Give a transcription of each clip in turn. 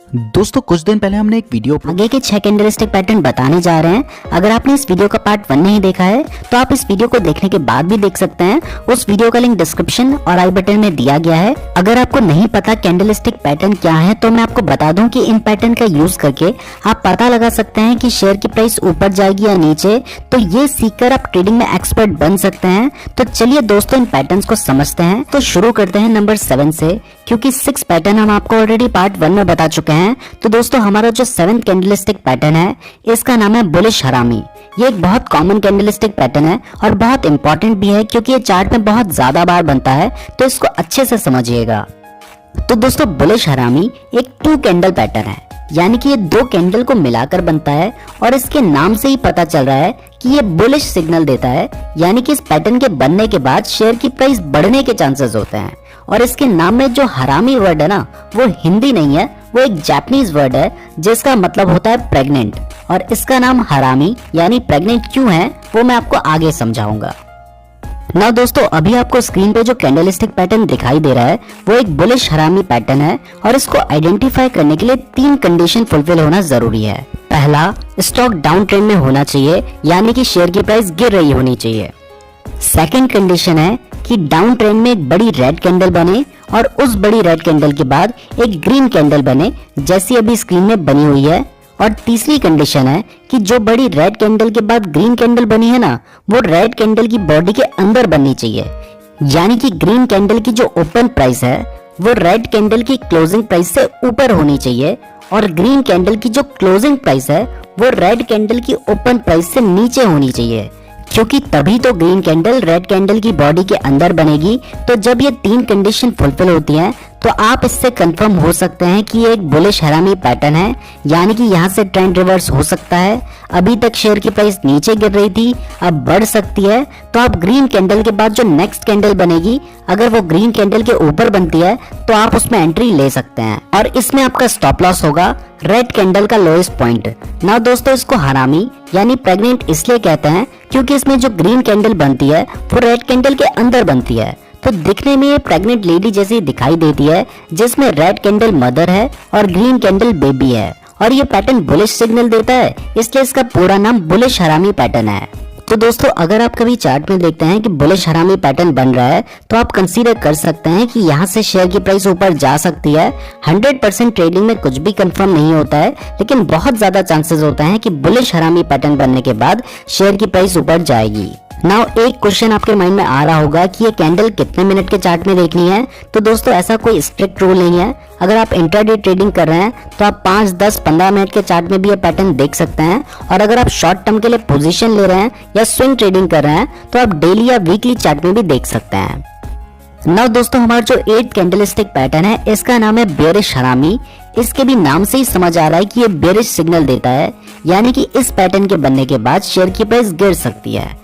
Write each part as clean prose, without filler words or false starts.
दोस्तों कुछ दिन पहले हमने एक वीडियो आगे के 6 कैंडलस्टिक पैटर्न बताने जा रहे हैं। अगर आपने इस वीडियो का पार्ट 1 नहीं देखा है तो आप इस वीडियो को देखने के बाद भी देख सकते हैं। उस वीडियो का लिंक डिस्क्रिप्शन और आई बटन में दिया गया है। अगर आपको नहीं पता कैंडलस्टिक पैटर्न क्या है तो मैं आपको बता दूं कि इन पैटर्न का यूज करके आप पता लगा सकते हैं कि शेयर की प्राइस ऊपर जाएगी या नीचे। तो ये सीखकर आप ट्रेडिंग में एक्सपर्ट बन सकते हैं। तो चलिए दोस्तों इन पैटर्न को समझते हैं। तो शुरू करते हैं नंबर 7 से, क्योंकि 6 पैटर्न हम आपको ऑलरेडी पार्ट 1 में बता चुके हैं। तो दोस्तों हमारा जो 7th कैंडलस्टिक पैटर्न है इसका नाम है बुलिश हरामी। ये एक बहुत कॉमन कैंडलस्टिक पैटर्न है और बहुत इंपॉर्टेंट भी है क्योंकि ये चार्ट में बहुत ज्यादा बार बनता है, तो इसको अच्छे से समझिएगा। तो दोस्तों बुलिश हरामी एक 2 कैंडल पैटर्न है, यानी कि ये 2 कैंडल को मिलाकर बनता है और इसके नाम से ही पता चल रहा है कि ये बुलिश सिग्नल देता है, यानी कि इस पैटर्न के बनने के बाद शेयर की प्राइस बढ़ने के चांसेस होते हैं। और इसके नाम में जो हरामी वर्ड है ना, वो हिंदी नहीं है, वो एक जापानीज वर्ड है जिसका मतलब होता है प्रेग्नेंट। और इसका नाम हरामी यानी प्रेग्नेंट क्यों है वो मैं आपको आगे समझाऊंगा। ना दोस्तों अभी आपको स्क्रीन पे जो कैंडलस्टिक पैटर्न दिखाई दे रहा है वो एक बुलिश हरामी पैटर्न है और इसको आइडेंटिफाई करने के लिए 3 कंडीशन फुलफिल होना जरूरी है। पहला, स्टॉक डाउन ट्रेंड में होना चाहिए, यानी कि शेयर की प्राइस गिर रही होनी चाहिए। सेकंड कंडीशन है कि डाउन ट्रेंड में एक बड़ी रेड कैंडल बने और उस बड़ी रेड कैंडल के बाद एक ग्रीन कैंडल बने, जैसी अभी स्क्रीन में बनी हुई है। और तीसरी कंडीशन है कि जो बड़ी रेड कैंडल के बाद ग्रीन कैंडल बनी है ना, वो रेड कैंडल की बॉडी के अंदर बननी चाहिए, यानी कि ग्रीन कैंडल की जो ओपन प्राइस है वो रेड कैंडल की क्लोजिंग प्राइस से ऊपर होनी चाहिए और ग्रीन कैंडल की जो क्लोजिंग प्राइस है वो रेड कैंडल की ओपन प्राइस से नीचे होनी चाहिए, क्योंकि तभी तो ग्रीन कैंडल रेड कैंडल की बॉडी के अंदर बनेगी। तो जब ये 3 कंडीशन फुलफिल होती हैं तो आप इससे कंफर्म हो सकते हैं कि ये एक बुलिश हरामी पैटर्न है, यानी कि यहाँ से ट्रेंड रिवर्स हो सकता है। अभी तक शेयर की प्राइस नीचे गिर रही थी, अब बढ़ सकती है। तो आप ग्रीन कैंडल के बाद जो नेक्स्ट कैंडल बनेगी, अगर वो ग्रीन कैंडल के ऊपर बनती है तो आप उसमें एंट्री ले सकते हैं और इसमें आपका स्टॉप लॉस होगा रेड कैंडल का लोएस्ट पॉइंट। ना दोस्तों इसको हरामी यानी प्रेग्नेंट इसलिए कहते हैं क्योंकि इसमें जो ग्रीन कैंडल बनती है वो रेड कैंडल के अंदर बनती है। तो दिखने में ये प्रेग्नेंट लेडी जैसी दिखाई देती है, जिसमें रेड कैंडल मदर है और ग्रीन कैंडल बेबी है। और ये पैटर्न बुलिश सिग्नल देता है, इसलिए इसका पूरा नाम बुलिश हरामी पैटर्न है। तो दोस्तों अगर आप कभी चार्ट में देखते हैं कि बुलिश हरामी पैटर्न बन रहा है तो आप कंसीडर कर सकते हैं कि यहाँ से शेयर की प्राइस ऊपर जा सकती है। 100% ट्रेडिंग में कुछ भी कंफर्म नहीं होता है, लेकिन बहुत ज्यादा चांसेस होता है कि बुलिश हरामी पैटर्न बनने के बाद शेयर की प्राइस ऊपर जाएगी। नाउ एक क्वेश्चन आपके माइंड में आ रहा होगा कि ये कैंडल कितने मिनट के चार्ट में देखनी है। तो दोस्तों ऐसा कोई स्ट्रिक्ट रूल नहीं है। अगर आप इंट्राडे ट्रेडिंग कर रहे हैं तो आप 5, 10, 15 मिनट के चार्ट में भी ये पैटर्न देख सकते हैं। और अगर आप शॉर्ट टर्म के लिए पोजीशन ले रहे हैं या स्विंग ट्रेडिंग कर रहे हैं तो आप डेली या वीकली चार्ट में भी देख सकते हैं। नाउ दोस्तों हमारा जो 8th कैंडलस्टिक पैटर्न है इसका नाम है बेयरिश हरामी। इसके भी नाम से ही समझ आ रहा है कि ये बेयरिश सिग्नल देता है, यानी कि इस पैटर्न के बनने के बाद शेयर की प्राइस गिर सकती है।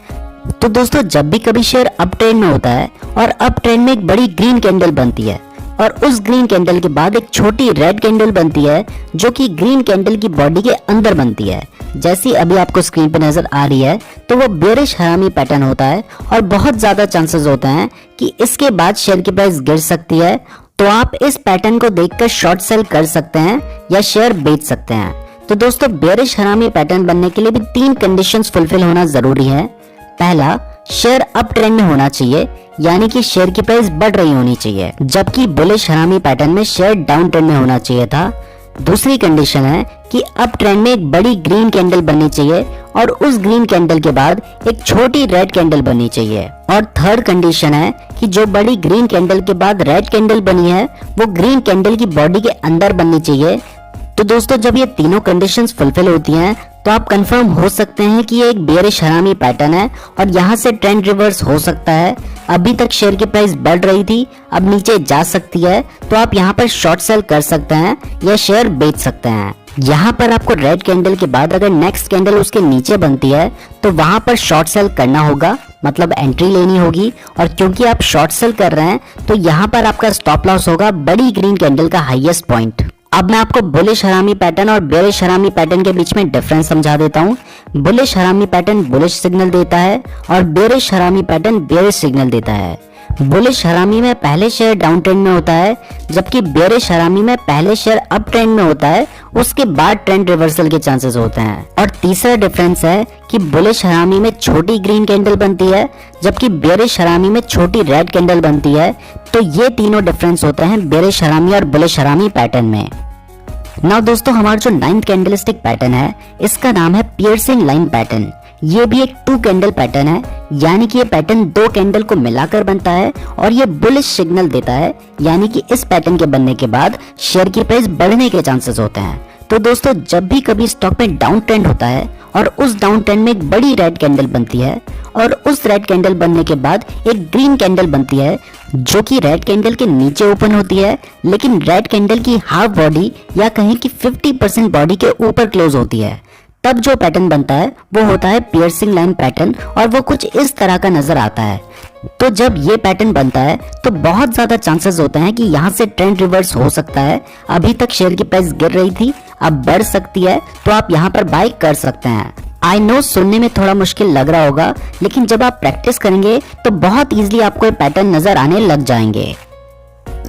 तो दोस्तों जब भी कभी शेयर अप ट्रेंड में होता है और अप ट्रेंड में एक बड़ी ग्रीन कैंडल बनती है और उस ग्रीन कैंडल के बाद एक छोटी रेड कैंडल बनती है जो कि ग्रीन कैंडल की बॉडी के अंदर बनती है, जैसी अभी आपको स्क्रीन पे नजर आ रही है, तो वो बेयरिश हरामी पैटर्न होता है और बहुत ज्यादा चांसेस होते हैं कि इसके बाद शेयर की प्राइस गिर सकती है। तो आप इस पैटर्न को देखकर शॉर्ट सेल कर सकते हैं या शेयर बेच सकते हैं। तो दोस्तों बेयरिश हरामी पैटर्न बनने के लिए भी 3 कंडीशंस फुलफिल होना जरूरी है। पहला, शेयर अप ट्रेंड में होना चाहिए, यानी कि शेयर की प्राइस बढ़ रही होनी चाहिए, जबकि बुलिश हरामी पैटर्न में शेयर डाउन ट्रेंड में होना चाहिए था। दूसरी कंडीशन है कि अप ट्रेंड में एक बड़ी ग्रीन कैंडल बननी चाहिए और उस ग्रीन कैंडल के बाद एक छोटी रेड कैंडल बननी चाहिए। और थर्ड कंडीशन है कि जो बड़ी ग्रीन कैंडल के बाद रेड कैंडल बनी है वो ग्रीन कैंडल की बॉडी के अंदर बननी चाहिए। तो दोस्तों जब ये तीनों कंडीशंस फुलफिल होती हैं तो आप कंफर्म हो सकते हैं कि ये एक बेयरिश हरामी पैटर्न है और यहाँ से ट्रेंड रिवर्स हो सकता है। अभी तक शेयर की प्राइस बढ़ रही थी, अब नीचे जा सकती है, तो आप यहाँ पर शॉर्ट सेल कर सकते हैं या शेयर बेच सकते हैं। यहाँ पर आपको रेड कैंडल के बाद अगर नेक्स्ट कैंडल उसके नीचे बनती है तो वहां पर शॉर्ट सेल करना होगा, मतलब एंट्री लेनी होगी। और क्योंकि आप शॉर्ट सेल कर रहे हैं तो यहाँ पर आपका स्टॉप लॉस होगा बड़ी ग्रीन कैंडल का हाईएस्ट पॉइंट। अब मैं आपको बुलिश हरामी पैटर्न और बेयरिश हरामी पैटर्न के बीच में डिफरेंस समझा देता हूँ। बुलिश हरामी पैटर्न बुलिश सिग्नल देता है और बेयरिश हरामी पैटर्न बेयरिश सिग्नल देता है। बुलिश हरामी में पहले शेयर डाउन ट्रेंड में होता है, जबकि बेयरिश हरामी में पहले शेयर अप ट्रेंड में होता है, उसके बाद ट्रेंड रिवर्सल के चांसेस होते हैं। और तीसरा डिफरेंस है कि बुलिश हरामी में छोटी ग्रीन कैंडल बनती है, जबकि बेयरिश हरामी में छोटी रेड कैंडल बनती है। तो ये तीनों डिफरेंस होते हैं बेयरिश हरामी और बुलिश हरामी पैटर्न में। नाउ दोस्तों, हमारा जो 9th कैंडलस्टिक पैटर्न है इसका नाम है पियर्सिंग लाइन पैटर्न। ये भी एक 2 कैंडल पैटर्न है, यानी कि ये पैटर्न 2 कैंडल को मिलाकर बनता है और ये बुलिश सिग्नल देता है, यानी कि इस पैटर्न के बनने के बाद शेयर की प्राइस बढ़ने के चांसेस होते हैं। तो दोस्तों, जब भी कभी स्टॉक में डाउन ट्रेंड होता है और उस डाउन ट्रेंड में एक बड़ी रेड कैंडल बनती है और उस रेड कैंडल बनने के बाद एक ग्रीन कैंडल बनती है जो कि रेड कैंडल के नीचे ओपन होती है, लेकिन रेड कैंडल की हाफ बॉडी या कहें कि 50% बॉडी के ऊपर क्लोज होती है, तब जो पैटर्न बनता है वो होता है पियर्सिंग लाइन पैटर्न और वो कुछ इस तरह का नजर आता है। तो जब ये पैटर्न बनता है तो बहुत ज्यादा चांसेस होते हैं कि यहाँ से ट्रेंड रिवर्स हो सकता है। अभी तक शेयर की प्राइस गिर रही थी, अब बढ़ सकती है, तो आप यहाँ पर बाय कर सकते हैं। आई नो सुनने में थोड़ा मुश्किल लग रहा होगा, लेकिन जब आप प्रैक्टिस करेंगे तो बहुत इजीली आपको ये पैटर्न नजर आने लग जाएंगे।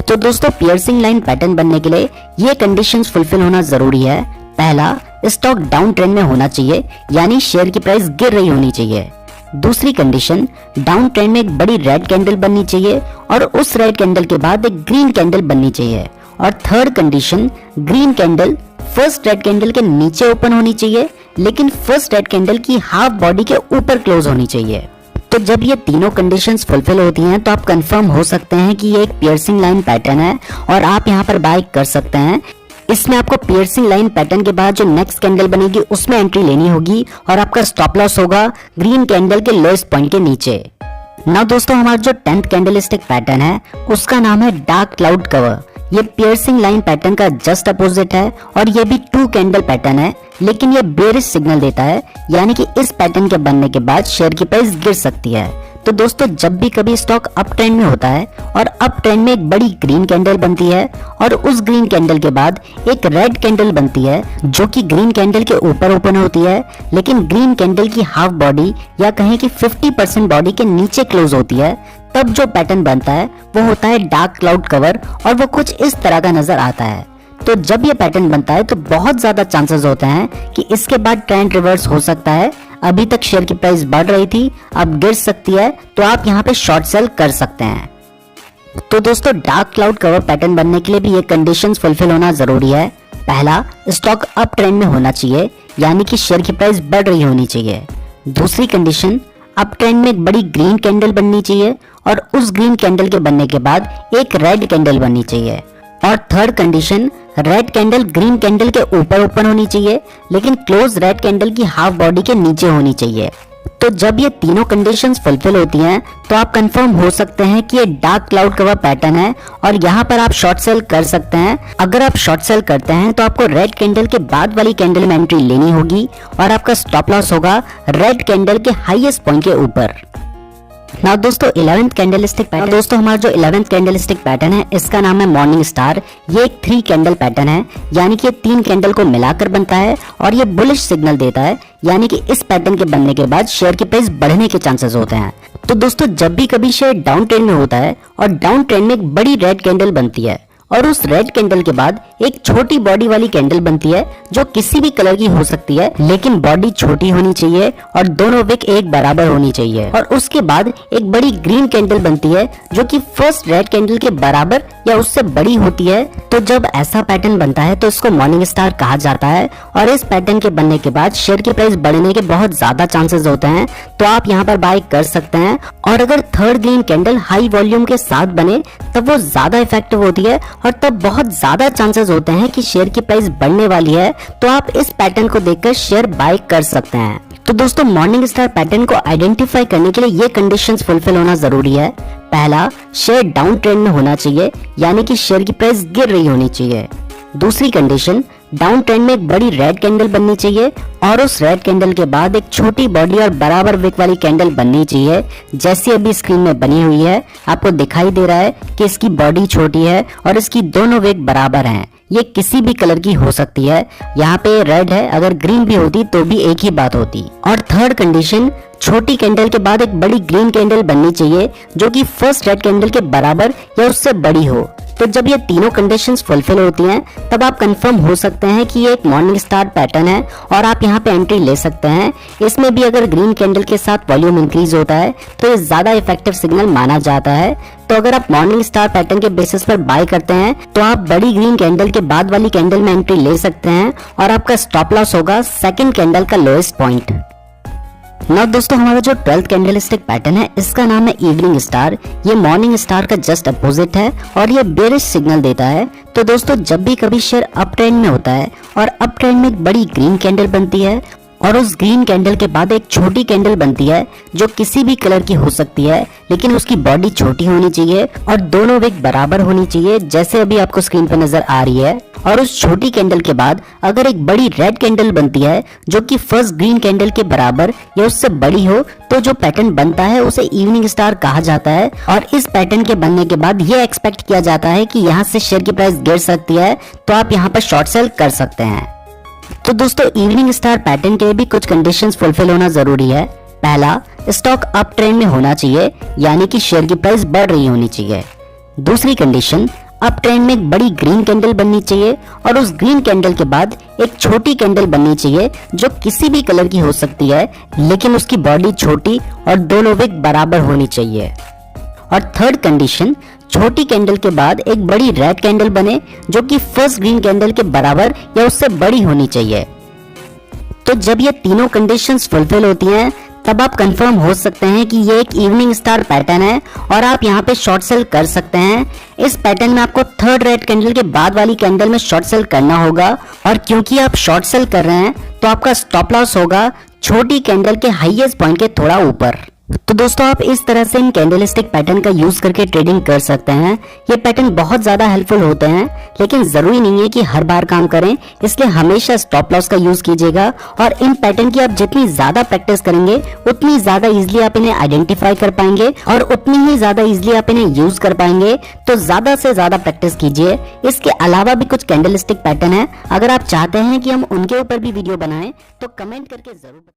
तो दोस्तों, पियर्सिंग लाइन पैटर्न बनने के लिए ये कंडीशंस फुलफिल होना जरूरी है। पहला, स्टॉक डाउन ट्रेंड में होना चाहिए, यानी शेयर की प्राइस गिर रही होनी चाहिए। दूसरी कंडीशन, डाउन ट्रेंड में एक बड़ी रेड कैंडल बननी चाहिए और उस रेड कैंडल के बाद एक ग्रीन कैंडल बननी चाहिए। और third condition, green candle first red candle के नीचे ओपन होनी चाहिए, लेकिन फर्स्ट रेड कैंडल की हाफ बॉडी के ऊपर क्लोज होनी चाहिए। तो जब ये तीनों कंडीशंस फुलफिल होती हैं तो आप कंफर्म हो सकते हैं कि ये एक पियर्सिंग लाइन पैटर्न है और आप यहाँ पर बाय कर सकते हैं। इसमें आपको पियर्सिंग लाइन पैटर्न के बाद जो नेक्स्ट कैंडल बनेगी उसमें एंट्री लेनी होगी और आपका स्टॉप लॉस होगा ग्रीन कैंडल के लोएस्ट पॉइंट के नीचे। नाउ दोस्तों, हमारा जो 10th कैंडलस्टिक पैटर्न है उसका नाम है डार्क क्लाउड कवर। ये पियर्सिंग लाइन पैटर्न का जस्ट अपोजिट है और ये भी 2 कैंडल पैटर्न है, लेकिन ये बेयरिश सिग्नल देता है, यानी कि इस पैटर्न के बनने के बाद शेयर की प्राइस गिर सकती है। तो दोस्तों, जब भी कभी स्टॉक अप ट्रेंड में होता है और अप ट्रेंड में एक बड़ी ग्रीन कैंडल बनती है और उस ग्रीन कैंडल के बाद एक रेड कैंडल बनती है जो कि ग्रीन कैंडल के ऊपर ओपन होती है, लेकिन ग्रीन कैंडल की हाफ बॉडी या कहें कि 50% बॉडी के नीचे क्लोज होती है, तब जो पैटर्न बनता है वो होता है डार्क क्लाउड कवर और वो कुछ इस तरह का नजर आता है। तो जब ये पैटर्न बनता है तो बहुत ज्यादा चांसेस होते हैं कि इसके बाद ट्रेंड रिवर्स हो सकता है। अभी तक शेयर की प्राइस बढ़ रही थी, अब गिर सकती है, तो आप यहाँ पे शॉर्ट सेल कर सकते हैं। तो दोस्तों, डार्क क्लाउड कवर पैटर्न बनने के लिए भी ये कंडीशंस फुलफिल होना जरूरी है। पहला, स्टॉक अप ट्रेंड में होना चाहिए, यानी कि शेयर की प्राइस बढ़ रही होनी चाहिए। दूसरी कंडीशन, अप ट्रेंड में एक बड़ी ग्रीन कैंडल बननी चाहिए और उस ग्रीन कैंडल के बनने के बाद एक रेड कैंडल बननी चाहिए। और third condition, red candle green candle के ऊपर ओपन होनी चाहिए, लेकिन क्लोज रेड कैंडल की हाफ बॉडी के नीचे होनी चाहिए। तो जब ये तीनों कंडीशंस फुलफिल होती हैं तो आप कंफर्म हो सकते हैं कि ये डार्क क्लाउड कवर पैटर्न है और यहाँ पर आप शॉर्ट सेल कर सकते हैं। अगर आप शॉर्ट सेल करते हैं तो आपको रेड कैंडल के बाद वाली कैंडल में एंट्री लेनी होगी और आपका स्टॉप लॉस होगा रेड कैंडल के हाईएस्ट पॉइंट के ऊपर। नाउ दोस्तों, 11th कैंडलस्टिक पैटर्न। दोस्तों, हमारा जो 11th कैंडलस्टिक पैटर्न है इसका नाम है मॉर्निंग स्टार। ये एक 3 कैंडल पैटर्न है, यानी कि 3 कैंडल को मिलाकर बनता है और ये बुलिश सिग्नल देता है, यानी कि इस पैटर्न के बनने के बाद शेयर की प्राइस बढ़ने के चांसेस होते हैं। तो दोस्तों, जब भी कभी शेयर डाउन ट्रेंड में होता है और डाउन ट्रेंड में एक बड़ी रेड कैंडल बनती है और उस रेड कैंडल के बाद एक छोटी बॉडी वाली कैंडल बनती है जो किसी भी कलर की हो सकती है, लेकिन बॉडी छोटी होनी चाहिए और दोनों विक एक बराबर होनी चाहिए। और उसके बाद एक बड़ी ग्रीन कैंडल बनती है जो कि फर्स्ट रेड कैंडल के बराबर या उससे बड़ी होती है। तो जब ऐसा पैटर्न बनता है तो इसको मॉर्निंग स्टार कहा जाता है और इस पैटर्न के बनने के बाद शेयर की प्राइस बढ़ने के बहुत ज्यादा चांसेस होते हैं, तो आप यहाँ पर बाय कर सकते हैं। और अगर third green candle high volume के साथ बने तब वो ज्यादा इफेक्टिव होती है और तब बहुत ज्यादा चांसेस होते हैं कि शेयर की प्राइस बढ़ने वाली है, तो आप इस पैटर्न को देखकर शेयर बाय कर सकते हैं। तो दोस्तों, मॉर्निंग स्टार पैटर्न को आइडेंटिफाई करने के लिए ये कंडीशंस फुलफिल होना जरूरी है। पहला, शेयर डाउन ट्रेंड में होना चाहिए, यानी कि शेयर की प्राइस गिर रही होनी चाहिए। दूसरी कंडीशन, डाउन ट्रेंड में एक बड़ी रेड कैंडल बननी चाहिए और उस रेड कैंडल के बाद एक छोटी बॉडी और बराबर विक वाली कैंडल बननी चाहिए, जैसी अभी स्क्रीन में बनी हुई है। आपको दिखाई दे रहा है कि इसकी बॉडी छोटी है और इसकी दोनों विक बराबर हैं, ये किसी भी कलर की हो सकती है। यहाँ पे रेड है, अगर ग्रीन भी होती तो भी एक ही बात होती। और थर्ड कंडीशन, छोटी कैंडल के बाद एक बड़ी ग्रीन कैंडल बननी चाहिए जो कि फर्स्ट रेड कैंडल के बराबर या उससे बड़ी हो। तो जब ये तीनों कंडीशंस फुलफिल होती हैं तब आप कंफर्म हो सकते हैं कि ये एक मॉर्निंग स्टार पैटर्न है और आप यहाँ पे एंट्री ले सकते हैं। इसमें भी अगर ग्रीन कैंडल के साथ वॉल्यूम इंक्रीज होता है तो ये ज्यादा इफेक्टिव सिग्नल माना जाता है। तो अगर आप मॉर्निंग स्टार पैटर्न के बेसिस पर बाय करते हैं तो आप बड़ी ग्रीन कैंडल के बाद वाली कैंडल में एंट्री ले सकते हैं और आपका स्टॉप लॉस होगा सेकंड कैंडल का लोएस्ट पॉइंट। ना दोस्तों, हमारा जो 12th कैंडलस्टिक पैटर्न है इसका नाम है इवनिंग स्टार। ये मॉर्निंग स्टार का जस्ट अपोजिट है और ये बेरिश सिग्नल देता है। तो दोस्तों, जब भी कभी शेयर अप ट्रेंड में होता है और अप ट्रेंड में एक बड़ी ग्रीन कैंडल बनती है और उस ग्रीन कैंडल के बाद एक छोटी कैंडल बनती है जो किसी भी कलर की हो सकती है, लेकिन उसकी बॉडी छोटी होनी चाहिए और दोनों विक बराबर होनी चाहिए, जैसे अभी आपको स्क्रीन पर नजर आ रही है। और उस छोटी कैंडल के बाद अगर एक बड़ी रेड कैंडल बनती है जो कि फर्स्ट ग्रीन कैंडल के बराबर या उससे बड़ी हो तो जो पैटर्न बनता है उसे इवनिंग स्टार कहा जाता है। और इस पैटर्न के बनने के बाद ये एक्सपेक्ट किया जाता है कि यहाँ से शेयर की प्राइस गिर सकती है, तो आप यहाँ पर शॉर्ट सेल कर सकते हैं। तो दोस्तों, इवनिंग स्टार पैटर्न के लिए भी कुछ कंडीशंस फुलफिल होना जरूरी है। पहला, स्टॉक अप ट्रेंड में होना चाहिए, यानी कि शेयर की प्राइस बढ़ रही होनी चाहिए। दूसरी कंडीशन, अप ट्रेंड में एक बड़ी ग्रीन कैंडल बननी चाहिए और उस ग्रीन कैंडल के बाद एक छोटी कैंडल बननी चाहिए जो किसी भी कलर की हो सकती है, लेकिन उसकी बॉडी छोटी और दोनों विक बराबर होनी चाहिए। और थर्ड कंडीशन, छोटी कैंडल के बाद एक बड़ी रेड कैंडल बने जो कि फर्स्ट ग्रीन कैंडल के बराबर या उससे बड़ी होनी चाहिए। तो जब ये तीनों कंडीशंस फुलफिल होती हैं तब आप कंफर्म हो सकते हैं कि ये एक इवनिंग स्टार पैटर्न है और आप यहाँ पे शॉर्ट सेल कर सकते हैं। इस पैटर्न में आपको थर्ड रेड कैंडल के बाद वाली कैंडल में शॉर्ट सेल करना होगा और क्योंकि आप शॉर्ट सेल कर रहे हैं तो आपका स्टॉप लॉस होगा छोटी कैंडल के हाईएस्ट पॉइंट के थोड़ा ऊपर। तो दोस्तों, आप इस तरह से इन कैंडलस्टिक पैटर्न का यूज करके ट्रेडिंग कर सकते हैं। ये पैटर्न बहुत ज्यादा हेल्पफुल होते हैं, लेकिन जरूरी नहीं है कि हर बार काम करें, इसलिए हमेशा स्टॉप लॉस का यूज कीजिएगा। और इन पैटर्न की आप जितनी ज्यादा प्रैक्टिस करेंगे उतनी ज्यादा इजिली आप इन्हें आइडेंटिफाई कर पाएंगे और उतनी ही ज्यादा इजिली आप इन्हें यूज कर पाएंगे। तो ज्यादा से ज्यादा प्रैक्टिस कीजिए। इसके अलावा भी कुछ कैंडलस्टिक पैटर्न है, अगर आप चाहते हैं कि हम उनके ऊपर भी वीडियो बनाएं तो कमेंट करके जरूर